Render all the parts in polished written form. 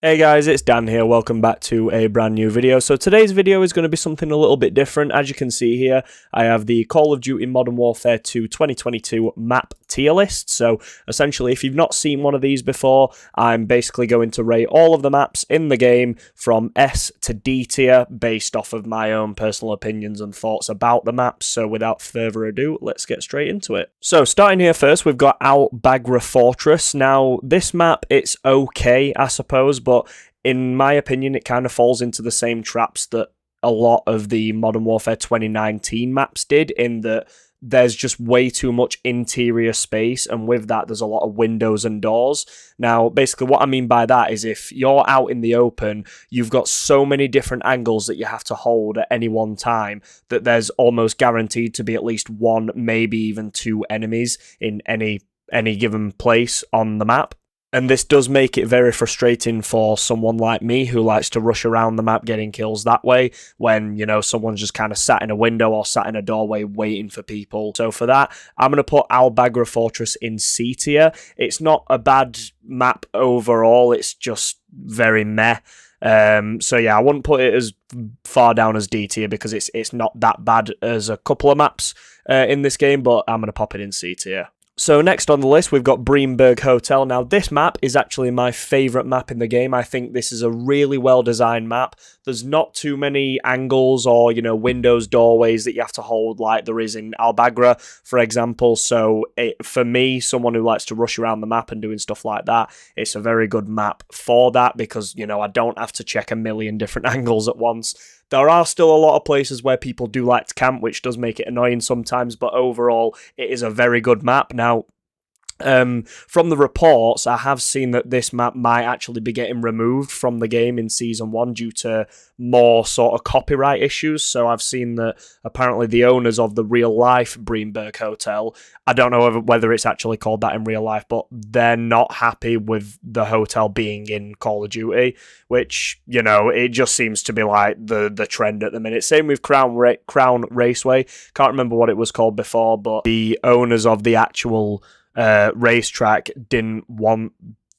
Hey guys, it's Dan here. Welcome back to a brand new video. So today's video is going to be something a little bit different. As you can see here, I have the Call of Duty Modern Warfare 2 2022 map tier list. So essentially, if you've not seen one of these before, I'm basically going to rate all of the maps in the game from S to D tier based off of my own personal opinions and thoughts about the maps. So without further ado, let's get straight into it. So starting here first, we've got Al Bagra Fortress. Now, this map, it's okay, I suppose, but in my opinion, it kind of falls into the same traps that a lot of the Modern Warfare 2019 maps did, in that there's just way too much interior space, and with that, there's a lot of windows and doors. Now, basically, what I mean by that is if you're out in the open, you've got so many different angles that you have to hold at any one time that there's almost guaranteed to be at least one, maybe even two enemies in any given place on the map. And this does make it very frustrating for someone like me who likes to rush around the map getting kills that way when, someone's just kind of sat in a window or sat in a doorway waiting for people. So for that, I'm going to put Al Bagra Fortress in C tier. It's not a bad map overall, it's just very meh. So yeah, I wouldn't put it as far down as D tier because it's not that bad as a couple of maps in this game, but I'm going to pop it in C tier. So next on the list, we've got Breenberg Hotel. Now, this map is actually my favourite map in the game. I think this is a really well-designed map. There's not too many angles or, windows, doorways that you have to hold like there is in Al Bagra, for example. So for me, someone who likes to rush around the map and doing stuff like that, it's a very good map for that because, I don't have to check a million different angles at once. There are still a lot of places where people do like to camp, which does make it annoying sometimes, but overall, it is a very good map. Now, from the reports, I have seen that this map might actually be getting removed from the game in Season 1 due to more sort of copyright issues. So I've seen that apparently the owners of the real-life Breenberg Hotel, I don't know whether it's actually called that in real life, but they're not happy with the hotel being in Call of Duty, which, it just seems to be like the trend at the minute. Same with Crown Raceway. Can't remember what it was called before, but the owners of the actual racetrack didn't want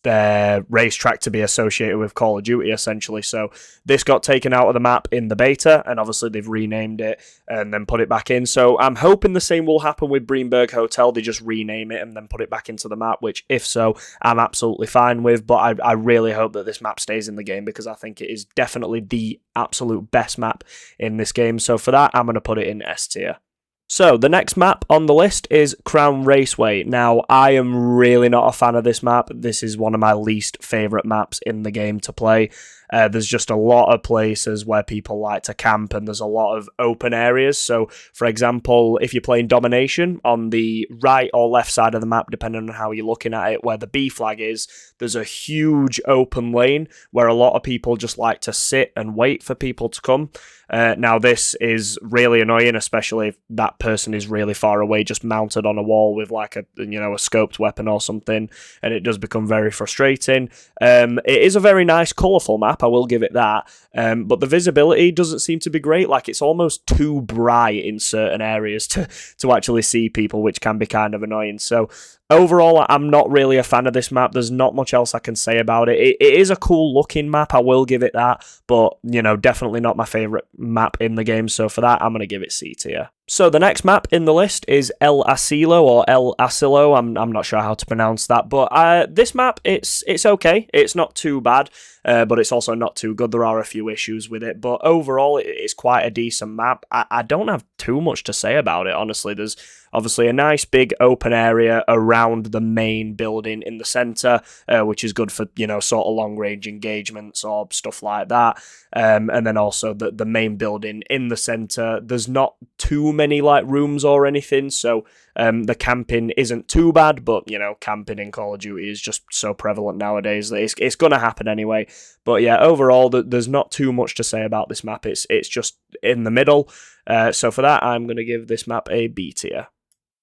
their racetrack to be associated with Call of Duty, essentially. So this got taken out of the map in the beta, and obviously they've renamed it and then put it back in. So I'm hoping the same will happen with Breenberg Hotel. They just rename it and then put it back into the map, which, if so, I'm absolutely fine with. But I really hope that this map stays in the game because I think it is definitely the absolute best map in this game. So for that, I'm going to put it in S tier. So, the next map on the list is Crown Raceway. Now, I am really not a fan of this map. This is one of my least favourite maps in the game to play. There's just a lot of places where people like to camp, and there's a lot of open areas. So, for example, if you're playing Domination, on the right or left side of the map, depending on how you're looking at it, where the B flag is, there's a huge open lane where a lot of people just like to sit and wait for people to come. Now, this is really annoying, especially if that person is really far away, just mounted on a wall with like a scoped weapon or something, and it does become very frustrating. It is a very nice, colourful map, I will give it that, but the visibility doesn't seem to be great. Like, it's almost too bright in certain areas to actually see people, which can be kind of annoying. So overall, I'm not really a fan of this map. There's not much else I can say about it. It is a cool looking map, I will give it that, but, definitely not my favourite map in the game. So for that, I'm going to give it C tier. So the next map in the list is El Asilo, or El Asilo. I'm not sure how to pronounce that, but this map, it's okay. It's not too bad, but it's also not too good. There are a few issues with it, but overall, it's quite a decent map. I don't have too much to say about it, honestly. There's obviously a nice big open area around the main building in the centre, which is good for, sort of long-range engagements or stuff like that. And then also the main building in the centre, there's not too many like rooms or anything, so the camping isn't too bad, but camping in Call of Duty is just so prevalent nowadays that it's going to happen anyway. But yeah, overall, there's not too much to say about this map. It's just in the middle. So for that, I'm going to give this map a B tier.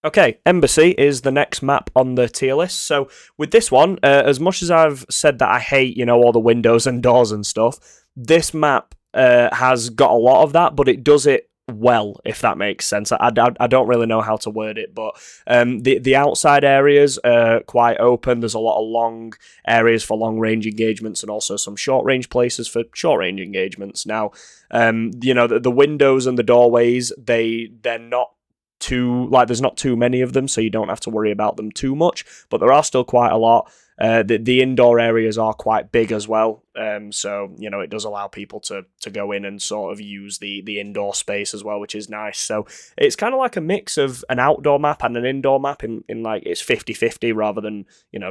Okay, Embassy is the next map on the tier list. So with this one, as much as I've said that I hate, all the windows and doors and stuff, this map has got a lot of that, but it does it well, if that makes sense. I don't really know how to word it, but the outside areas are quite open. There's a lot of long areas for long range engagements and also some short range places for short range engagements. Now, the windows and the doorways, they're not too, like, there's not too many of them, so you don't have to worry about them too much, but there are still quite a lot. The indoor areas are quite big as well, so it does allow people to go in and sort of use the indoor space as well, which is nice. So it's kind of like a mix of an outdoor map and an indoor map in like it's 50-50 rather than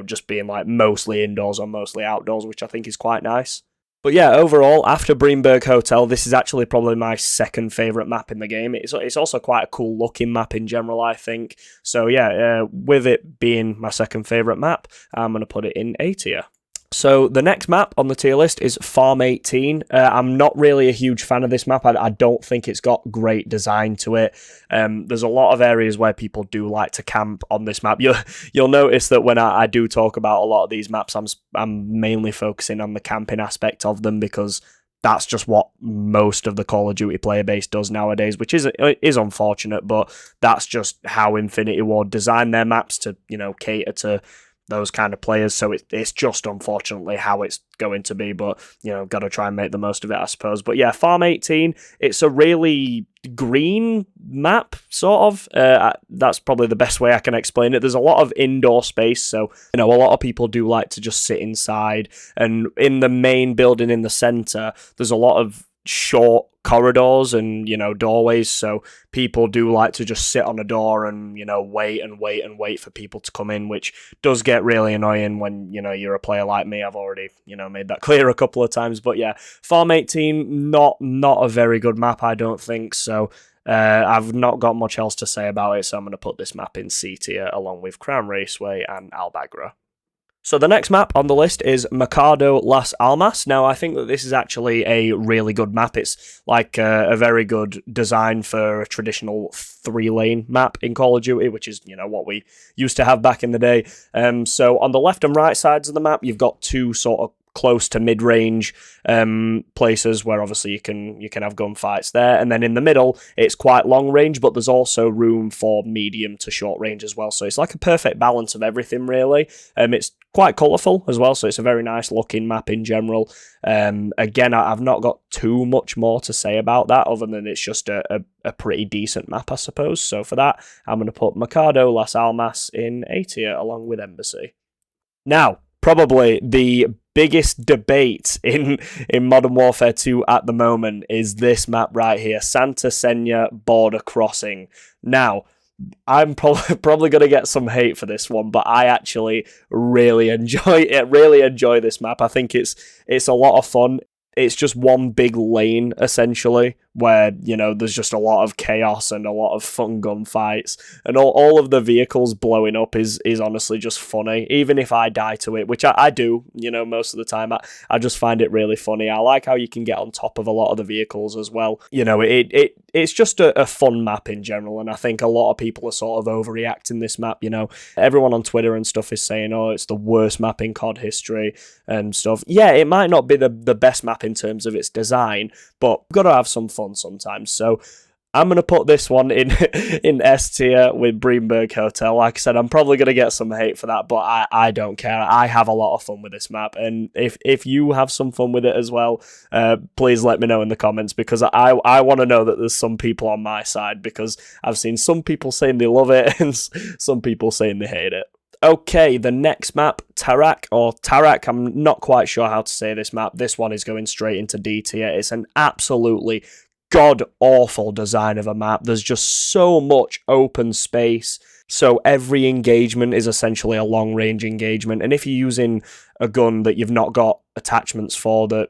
just being like mostly indoors or mostly outdoors, which I think is quite nice. But yeah, overall, after Breenberg Hotel, this is actually probably my second favourite map in the game. It's also quite a cool looking map in general, I think. So yeah, with it being my second favourite map, I'm going to put it in A tier. So the next map on the tier list is Farm 18. I'm not really a huge fan of this map. I don't think it's got great design to it. There's a lot of areas where people do like to camp on this map. You'll notice that when I do talk about a lot of these maps, I'm mainly focusing on the camping aspect of them because that's just what most of the Call of Duty player base does nowadays, which is unfortunate, but that's just how Infinity Ward designed their maps to cater to those kind of players, so it's just unfortunately how it's going to be, but got to try and make the most of it, I suppose. But yeah, Farm 18, it's a really green map, sort of. That's probably the best way I can explain it. There's a lot of indoor space, so a lot of people do like to just sit inside, and in the main building in the center, there's a lot of short corridors and doorways, so people do like to just sit on a door and wait for people to come in, which does get really annoying when you're a player like me. I've already made that clear a couple of times. But yeah, Farm 18, not a very good map, I don't think so. I've not got much else to say about it, so I'm going to put this map in C tier along with Crown Raceway and Albagra. So the next map on the list is Mercado Las Almas. Now, I think that this is actually a really good map. It's like a very good design for a traditional 3-lane map in Call of Duty, which is, what we used to have back in the day. So on the left and right sides of the map, you've got two sort of close to mid-range places where obviously you can have gunfights there, and then in the middle it's quite long range, but there's also room for medium to short range as well, so it's like a perfect balance of everything, really. It's quite colourful as well, so it's a very nice looking map in general. Again, I've not got too much more to say about that other than it's just a pretty decent map, I suppose. So for that, I'm going to put Mercado Las Almas in A tier along with Embassy. Now, probably the biggest debate in Modern Warfare 2 at the moment is this map right here, Santa Senya Border Crossing. Now, I'm probably going to get some hate for this one, but I actually really enjoy this map. I think it's a lot of fun. It's just one big lane, essentially, where, there's just a lot of chaos and a lot of fun gunfights. And all of the vehicles blowing up is honestly just funny, even if I die to it, which I do, most of the time. I just find it really funny. I like how you can get on top of a lot of the vehicles as well. It's just a fun map in general, and I think a lot of people are sort of overreacting this map. Everyone on Twitter and stuff is saying, oh, it's the worst map in COD history and stuff. Yeah, it might not be the best map in terms of its design, but you've got to have some fun sometimes. So I'm going to put this one in S tier with Breenberg Hotel. Like I said, I'm probably going to get some hate for that, but I don't care. I have a lot of fun with this map, and if you have some fun with it as well, please let me know in the comments, because I want to know that there's some people on my side, because I've seen some people saying they love it and some people saying they hate it. Okay, the next map, Tarak, I'm not quite sure how to say this map. This one is going straight into D tier. It's an absolutely god-awful design of a map. There's just so much open space. So every engagement is essentially a long-range engagement. And if you're using a gun that you've not got attachments for that,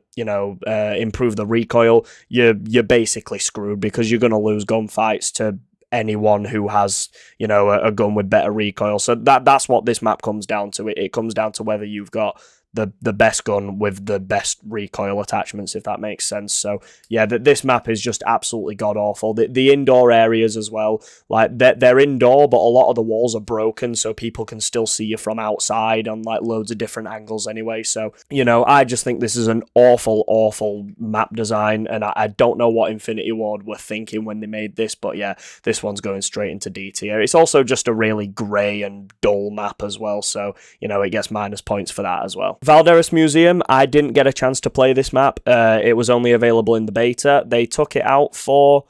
improve the recoil, you're basically screwed, because you're going to lose gunfights to anyone who has, a gun with better recoil. So that's what this map comes down to. It comes down to whether you've got the best gun with the best recoil attachments, if that makes sense. So yeah, this map is just absolutely god awful. The indoor areas as well, like they're indoor, but a lot of the walls are broken, so people can still see you from outside on like loads of different angles anyway. So you know, I just think this is an awful map design, and I don't know what Infinity Ward were thinking when they made this, but yeah, this one's going straight into D tier. It's also just a really grey and dull map as well, so you know, it gets minus points for that as well. Valderis Museum, I didn't get a chance to play this map. It was only available in the beta. They took it out for,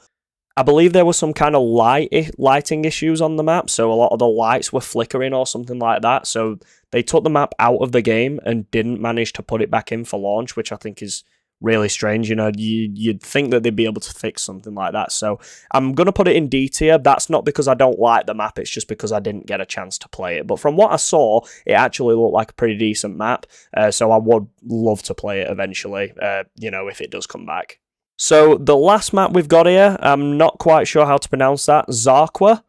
I believe there was some kind of lighting issues on the map, so a lot of the lights were flickering or something like that, so they took the map out of the game and didn't manage to put it back in for launch, which I think is really strange. You know, you'd think that they'd be able to fix something like that. So I'm going to put it in D tier. That's not because I don't like the map, it's just because I didn't get a chance to play it. But from what I saw, it actually looked like a pretty decent map, so I would love to play it eventually, you know, if it does come back. So the last map we've got here, I'm not quite sure how to pronounce that, Zarqwa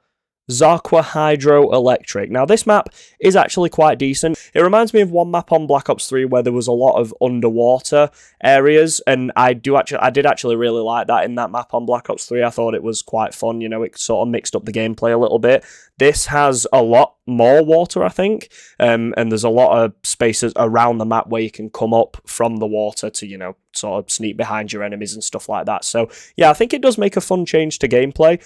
Hydroelectric. Now this map is actually quite decent. It reminds me of one map on Black Ops 3 where there was a lot of underwater areas, and I did actually really like that in that map on Black Ops 3. I thought it was quite fun, you know, it sort of mixed up the gameplay a little bit. This has a lot more water, I think, and there's a lot of spaces around the map where you can come up from the water to, you know, sort of sneak behind your enemies and stuff like that. So yeah, I think it does make a fun change to gameplay.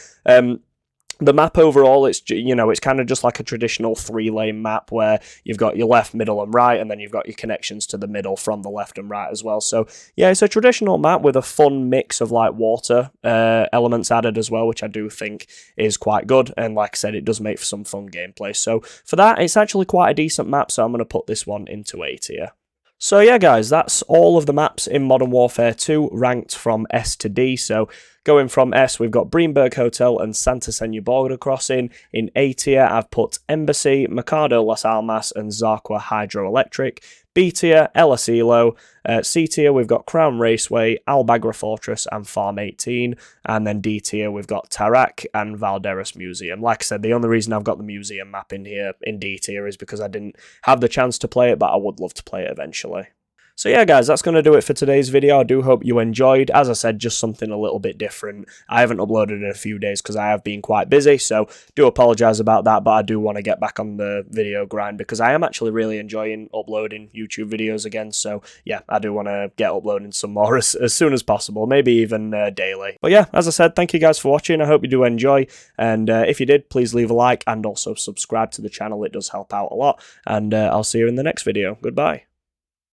The map overall, it's, you know, it's kind of just like a traditional 3-lane map where you've got your left, middle, and right, and then you've got your connections to the middle from the left and right as well. So yeah, it's a traditional map with a fun mix of like water elements added as well, which I do think is quite good. And like I said, it does make for some fun gameplay. So for that, it's actually quite a decent map. So I'm going to put this one into A tier. So yeah, guys, that's all of the maps in Modern Warfare 2 ranked from S to D. So going from S, we've got Breenberg Hotel and Santa Senya border crossing. In A tier, I've put Embassy, Mercado Las Almas, and Zarqwa Hydroelectric. B tier, El Asilo. C tier, we've got Crown Raceway, Albagra Fortress, and Farm 18. And then D tier, we've got Tarak and Valderis Museum. Like I said, the only reason I've got the museum map in here in D tier is because I didn't have the chance to play it, but I would love to play it eventually. So yeah, guys, that's going to do it for today's video. I do hope you enjoyed. As I said, just something a little bit different. I haven't uploaded in a few days because I have been quite busy, so do apologise about that, but I do want to get back on the video grind because I am actually really enjoying uploading YouTube videos again. So yeah, I do want to get uploading some more as soon as possible, maybe even daily. But yeah, as I said, thank you guys for watching. I hope you do enjoy, and if you did, please leave a like and also subscribe to the channel. It does help out a lot, and I'll see you in the next video. Goodbye.